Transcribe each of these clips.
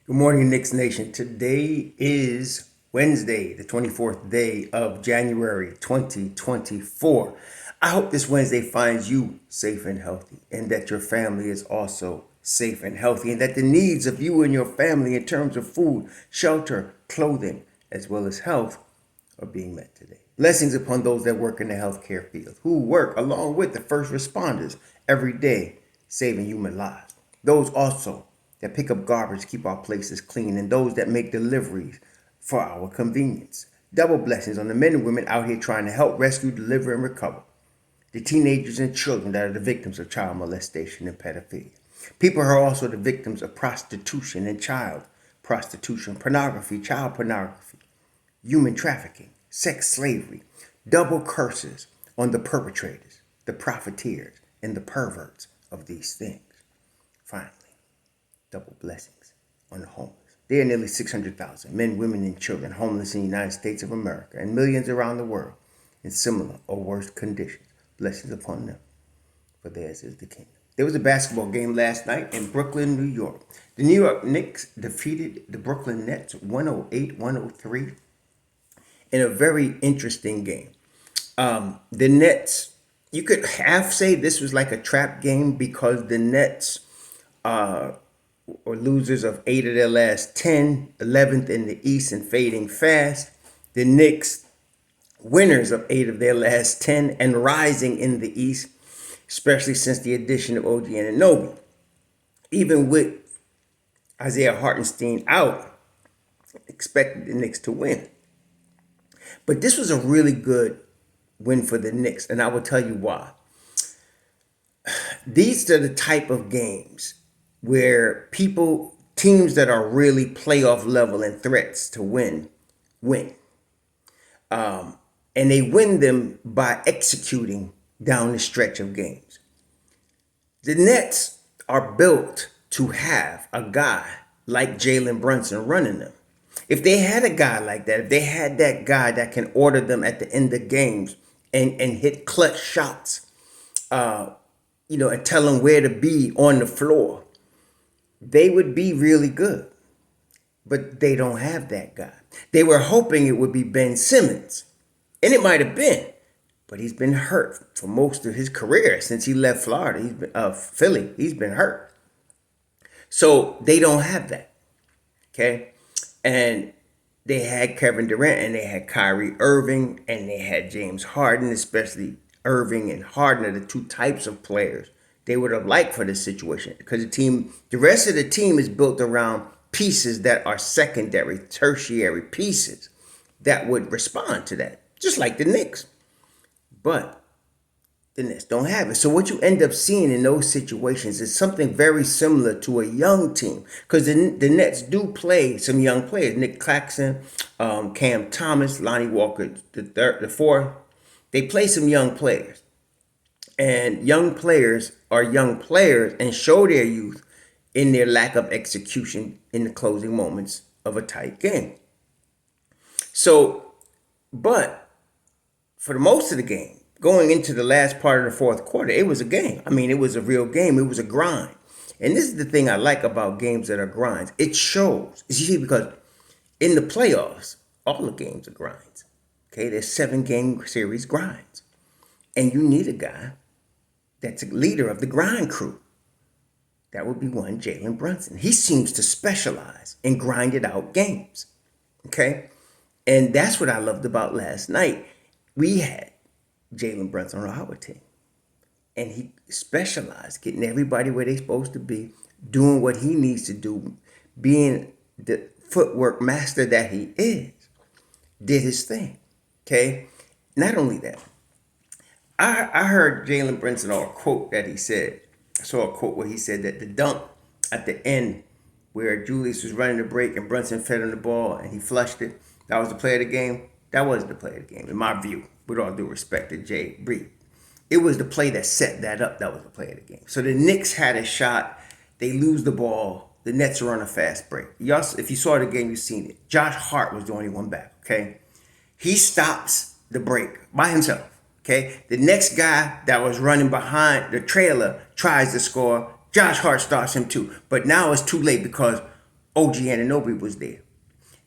Good morning, Knicks Nation. Today is Wednesday, the 24th day of January 2024. I hope this Wednesday finds you safe and healthy, and that your family is also safe and healthy, and that the needs of you and your family in terms of food, shelter, clothing, as well as health are being met today. Blessings upon those that work in the healthcare field, who work along with the first responders every day, saving human lives. Those also that pick up garbage, keep our places clean, and those that make deliveries for our convenience. Double blessings on the men and women out here trying to help rescue, deliver, and recover the teenagers and children that are the victims of child molestation and pedophilia. People who are also the victims of prostitution and child prostitution, pornography, child pornography, human trafficking, sex slavery, double curses on the perpetrators, the profiteers, and the perverts of these things. Finally, double blessings on the homeless. There are nearly 600,000 men, women, and children homeless in the United States of America and millions around the world in similar or worse conditions. Blessings upon them, for theirs is the kingdom. There was a basketball game last night in Brooklyn, New York. The New York Knicks defeated the Brooklyn Nets 108-103 in a very interesting game. The Nets, you could half say this was like a trap game because the Nets were losers of 8 of their last 10, 11th in the East and fading fast. The Knicks, winners of 8 of their last 10 and rising in the East, especially since the addition of OG Anunoby. Even with Isaiah Hartenstein out, expected the Knicks to win. But this was a really good win for the Knicks, and I will tell you why. These are the type of games where teams that are really playoff level and threats to win. And they win them by executing down the stretch of games. The Nets are built to have a guy like Jalen Brunson running them. If they had a guy like that, if they had that guy that can order them at the end of games and hit clutch shots, and tell them where to be on the floor, they would be really good. But they don't have that guy. They were hoping it would be Ben Simmons, and it might have been, but he's been hurt for most of his career since he left Florida. He's been Philly. He's been hurt, so they don't have that. Okay, and they had Kevin Durant and they had Kyrie Irving and they had James Harden, especially Irving and Harden are the two types of players they would have liked for this situation because the rest of the team is built around pieces that are secondary, tertiary pieces that would respond to that, just like the Knicks. But the Nets don't have it. So what you end up seeing in those situations is something very similar to a young team because the Nets do play some young players. Nick Claxton, Cam Thomas, Lonnie Walker, the fourth. They play some young players. And young players are young players and show their youth in their lack of execution in the closing moments of a tight game. So, but for the most of the game, going into the last part of the fourth quarter, it was a game. I mean, it was a real game. It was a grind. And this is the thing I like about games that are grinds. It shows. You see, because in the playoffs, all the games are grinds. Okay, there's 7-game series grinds. And you need a guy that's a leader of the grind crew. That would be one, Jalen Brunson. He seems to specialize in grinded out games. Okay? And that's what I loved about last night. We had Jalen Brunson on our team. And he specialized getting everybody where they're supposed to be, doing what he needs to do, being the footwork master that he is, did his thing. Okay? Not only that, I heard Jalen Brunson or a quote that he said. I saw a quote where he said that the dunk at the end where Julius was running the break and Brunson fed him the ball and he flushed it, that was the play of the game. That wasn't the play of the game, in my view, with all due respect to Jay Bree. It was the play that set that up. That was the play of the game. So the Knicks had a shot. They lose the ball. The Nets are on a fast break. If you saw the game, you've seen it. Josh Hart was the only one back, okay? He stops the break by himself. Okay, the next guy that was running behind the trailer tries to score. Josh Hart starts him too. But now it's too late because OG Anunoby was there.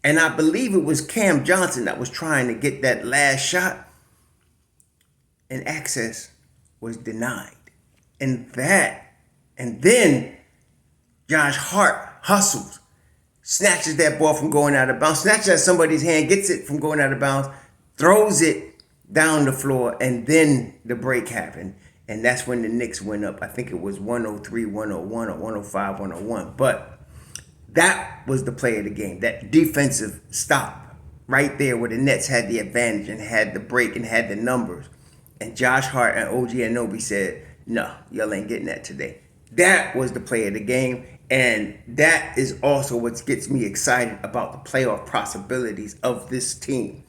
And I believe it was Cam Johnson that was trying to get that last shot, and access was denied. And then Josh Hart hustles, snatches that ball from going out of bounds, snatches at somebody's hand, gets it from going out of bounds, throws it down the floor, and then the break happened. And that's when the Knicks went up. I think it was 103, 101, or 105, 101. But that was the play of the game. That defensive stop right there where the Nets had the advantage and had the break and had the numbers. And Josh Hart and OG Anunoby said, no, y'all ain't getting that today. That was the play of the game. And that is also what gets me excited about the playoff possibilities of this team.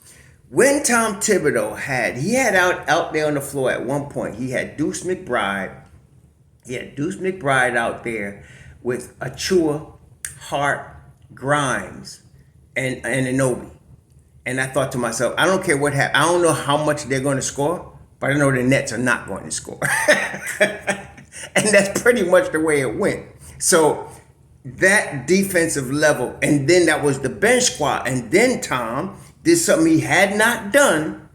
When Tom Thibodeau had out there on the floor at one point, he had Deuce McBride. He had Deuce McBride out there with Achua, Hart, Grimes, and Anunoby. And I thought to myself, I don't care what happens. I don't know how much they're going to score, but I know the Nets are not going to score. And that's pretty much the way it went. So that defensive level, and then that was the bench squad. And then Tom did something he had not done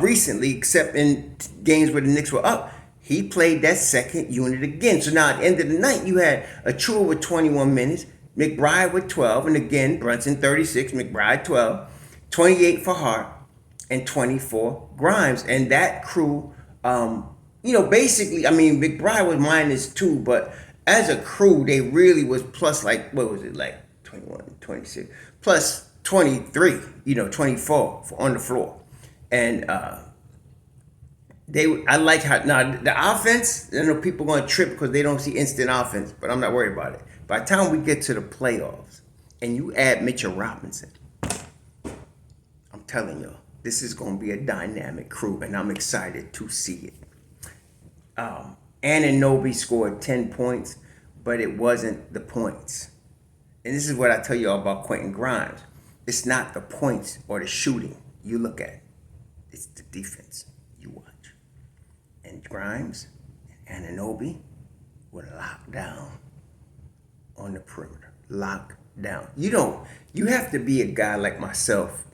recently, except in games where the Knicks were up. He played that second unit again. So now at the end of the night, you had Achua with 21 minutes, McBride with 12, and again, Brunson 36, McBride 12, 28 for Hart, and 24 Grimes. And that crew, basically, I mean, McBride was -2, but as a crew, they really was plus like, what was it, like 21, 26, plus 23, 24 on the floor. And I like how, now the offense, people going to trip because they don't see instant offense, but I'm not worried about it. By the time we get to the playoffs and you add Mitchell Robinson, I'm telling you, this is going to be a dynamic crew, and I'm excited to see it. Anunoby scored 10 points, but it wasn't the points. And this is what I tell you all about Quentin Grimes. It's not the points or the shooting you look at. It's the defense you watch. And Grimes and Anunoby were locked down on the perimeter. Locked down. You have to be a guy like myself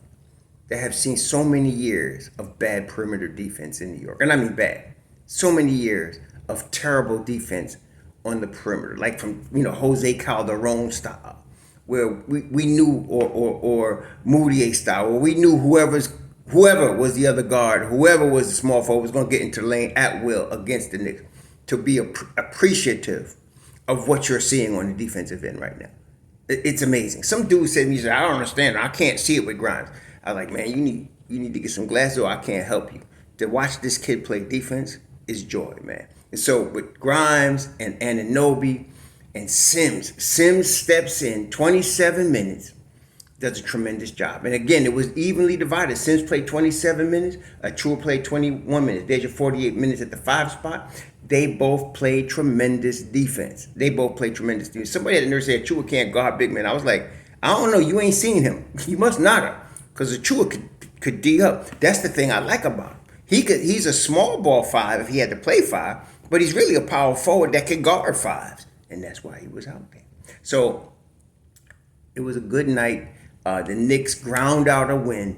that have seen so many years of bad perimeter defense in New York. And I mean bad. So many years of terrible defense on the perimeter. Like from, Jose Calderon style, where we knew, or Moutier style, where we knew whoever was the other guard, whoever was the small forward was going to get into the lane at will against the Knicks. To be appreciative of what you're seeing on the defensive end right now. It's amazing. Some dude said to me, I don't understand. I can't see it with Grimes. I was like, man, you need to get some glasses or I can't help you. To watch this kid play defense is joy, man. And so with Grimes and Anunoby and Sims steps in 27 minutes, does a tremendous job. And again, it was evenly divided. Sims played 27 minutes. Achua played 21 minutes. There's your 48 minutes at the 5 spot. They both played tremendous defense. Somebody at the nurse said Achua can't guard big men. I was like, I don't know. You ain't seen him. You must not have. Because Achua could D up. That's the thing I like about him. He's a small ball 5 if he had to play 5. But he's really a power forward that can guard 5s. And that's why he was out there. So it was a good night. The Knicks ground out a win.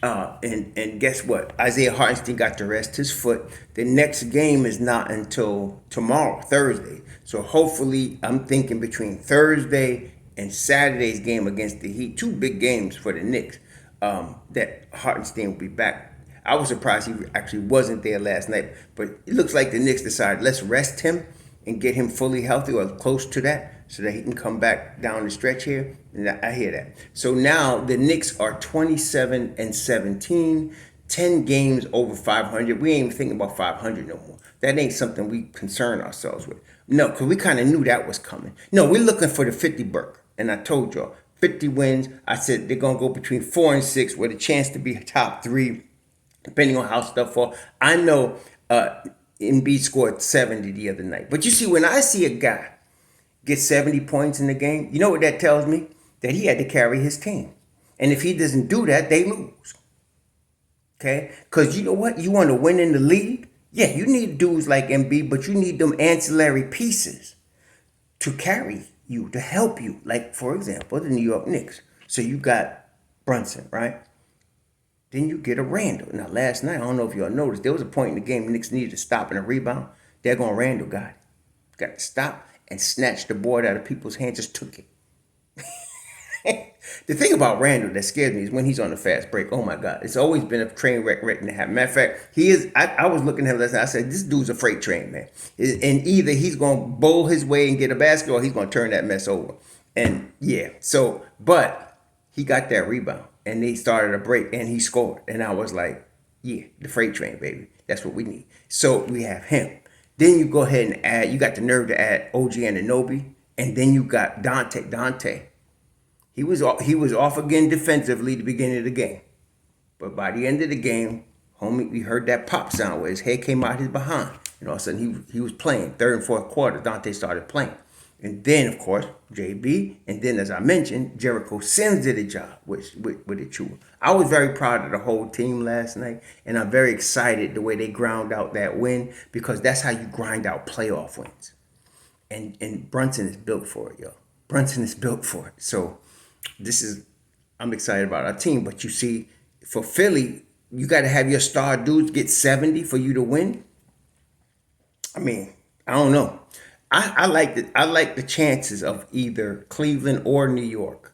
And guess what? Isaiah Hartenstein got to rest his foot. The next game is not until tomorrow, Thursday. So hopefully, I'm thinking between Thursday and Saturday's game against the Heat, 2 big games for the Knicks, that Hartenstein will be back. I was surprised he actually wasn't there last night. But it looks like the Knicks decided, let's rest him and get him fully healthy or close to that so that he can come back down the stretch here. And I hear that. So now the Knicks are 27-17, 10 games over 500. We ain't even thinking about 500 no more. That ain't something we concern ourselves with. No, because we kind of knew that was coming. No, we're looking for the 50 Burke. And I told y'all, 50 wins. I said they're going to go between 4 and 6 with a chance to be top 3, depending on how stuff falls. I know Embiid scored 70 the other night. But you see, when I see a guy get 70 points in the game, you know what that tells me? That he had to carry his team. And if he doesn't do that, they lose. Okay? Because you know what? You want to win in the league? Yeah, you need dudes like Embiid, but you need them ancillary pieces to carry you, to help you. Like, for example, the New York Knicks. So you got Brunson, right? Then you get a Randall. Now, last night, I don't know if y'all noticed, there was a point in the game the Knicks needed to stop and a rebound. They're going Randall got it. Got to stop and snatch the board out of people's hands, just took it. The thing about Randall that scares me is when he's on the fast break. Oh my God. It's always been a train wreck waiting to happen. Matter of fact, he is. I was looking at him last night. I said, this dude's a freight train, man. And either he's going to bowl his way and get a basket or he's going to turn that mess over. And yeah, so, but he got that rebound and they started a break and he scored. And I was like, yeah, the freight train, baby. That's what we need. So we have him. Then you go ahead and add, you got the nerve to add OG Anunoby. And then you got Dante. He was off again defensively at the beginning of the game. But by the end of the game, homie, we heard that pop sound where his head came out his behind. And all of a sudden he was playing. Third and fourth quarter, Dante started playing. And then, of course, JB. And then, as I mentioned, Jericho Sims did a job with the Chua. I was very proud of the whole team last night. And I'm very excited the way they ground out that win. Because that's how you grind out playoff wins. And Brunson is built for it, yo. Brunson is built for it. So I'm excited about our team. But you see, for Philly, you got to have your star dudes get 70 for you to win. I mean, I don't know. I like the chances of either Cleveland or New York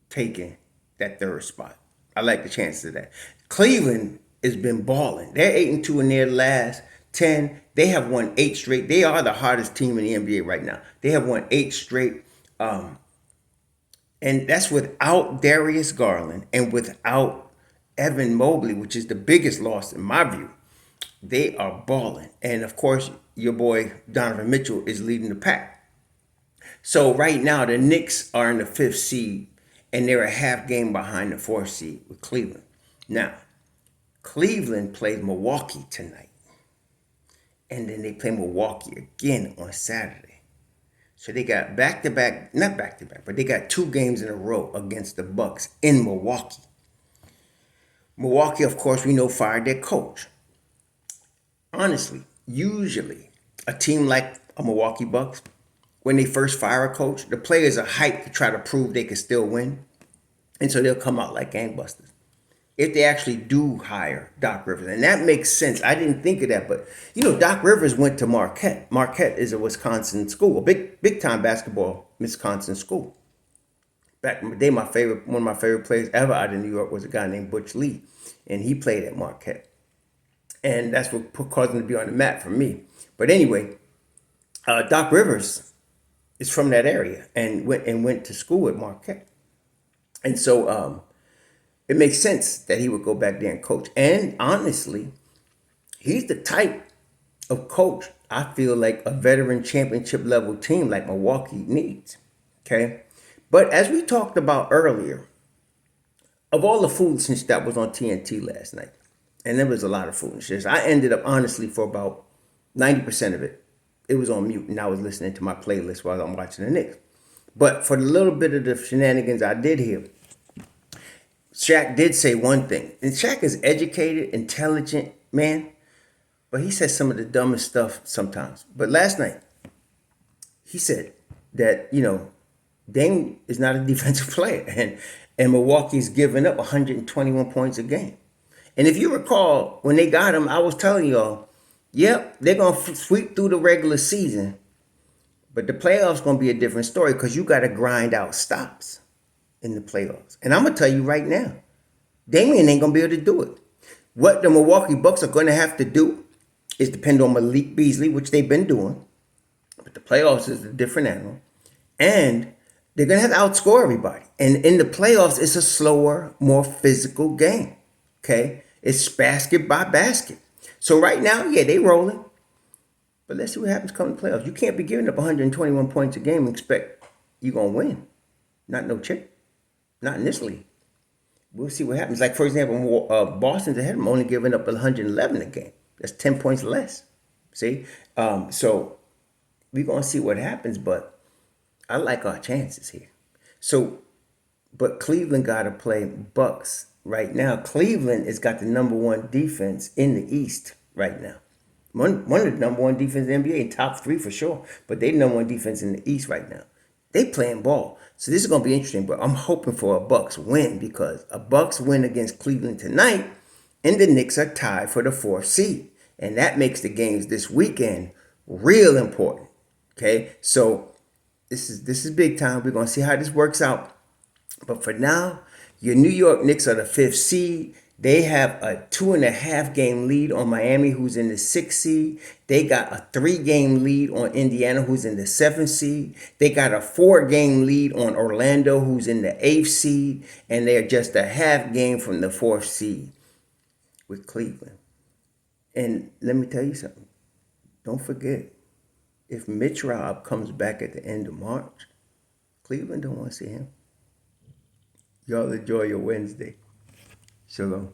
taking that third spot. I like the chances of that. Cleveland has been balling. They're 8-2 in their last 10. They have won 8 straight. They are the hardest team in the NBA right now. They have won 8 straight. And that's without Darius Garland and without Evan Mobley, which is the biggest loss in my view. They are balling. And of course, your boy Donovan Mitchell is leading the pack. So right now, the Knicks are in the 5th seed, and they're a half game behind the 4th seed with Cleveland. Now, Cleveland plays Milwaukee tonight. And then they play Milwaukee again on Saturday. So they got not back-to-back, but they got 2 games in a row against the Bucks in Milwaukee. Milwaukee, of course, we know fired their coach. Honestly, usually a team like a Milwaukee Bucks, when they first fire a coach, the players are hyped to try to prove they can still win. And so they'll come out like gangbusters. If they actually do hire Doc Rivers. And that makes sense. I didn't think of that. But, Doc Rivers went to Marquette. Marquette is a Wisconsin school, a big time basketball Wisconsin school. Back in the day, one of my favorite players ever out of New York was a guy named Butch Lee. And he played at Marquette. And that's what caused him to be on the map for me. But anyway, Doc Rivers is from that area and went to school at Marquette. And so it makes sense that he would go back there and coach. And honestly, he's the type of coach I feel like a veteran championship level team like Milwaukee needs. Okay? But as we talked about earlier, of all the foolishness that was on TNT last night, and there was a lot of foolishness, I ended up honestly for about 90% of it. It was on mute and I was listening to my playlist while I'm watching the Knicks. But for the little bit of the shenanigans I did hear, Shaq did say one thing. And Shaq is educated, intelligent man, but he says some of the dumbest stuff sometimes. But last night, he said that, Dame is not a defensive player. And Milwaukee's giving up 121 points a game. And if you recall, when they got him, I was telling y'all, yep, they're going to sweep through the regular season. But the playoffs going to be a different story because you got to grind out stops in the playoffs. And I'm going to tell you right now, Damian ain't going to be able to do it. What the Milwaukee Bucks are going to have to do is depend on Malik Beasley, which they've been doing. But the playoffs is a different animal. And they're going to have to outscore everybody. And in the playoffs, it's a slower, more physical game. Okay? It's basket by basket. So right now, yeah, they rolling. But let's see what happens come the playoffs. You can't be giving up 121 points a game and expect you're going to win. Not no chip. Not in this league. We'll see what happens. Like, for example, Boston's ahead of them, only giving up 111 a game. That's 10 points less. See? So we're going to see what happens, but I like our chances here. So, but Cleveland got to play Bucks right now. Cleveland has got the number 1 defense in the East right now. One of the number 1 defense in the NBA, top 3 for sure. But they number 1 defense in the East right now. They playing ball. So this is going to be interesting, but I'm hoping for a Bucks win because a Bucks win against Cleveland tonight and the Knicks are tied for the 4th seed. And that makes the games this weekend real important. Okay? So this is big time. We're going to see how this works out. But for now, your New York Knicks are the 5th seed. They have a 2.5 game lead on Miami, who's in the 6th seed. They got a 3 game lead on Indiana, who's in the 7th seed. They got a 4 game lead on Orlando, who's in the 8th seed. And they're just a half game from the 4th seed with Cleveland. And let me tell you something. Don't forget, if Mitch Robb comes back at the end of March, Cleveland don't want to see him. Y'all enjoy your Wednesday. Shalom.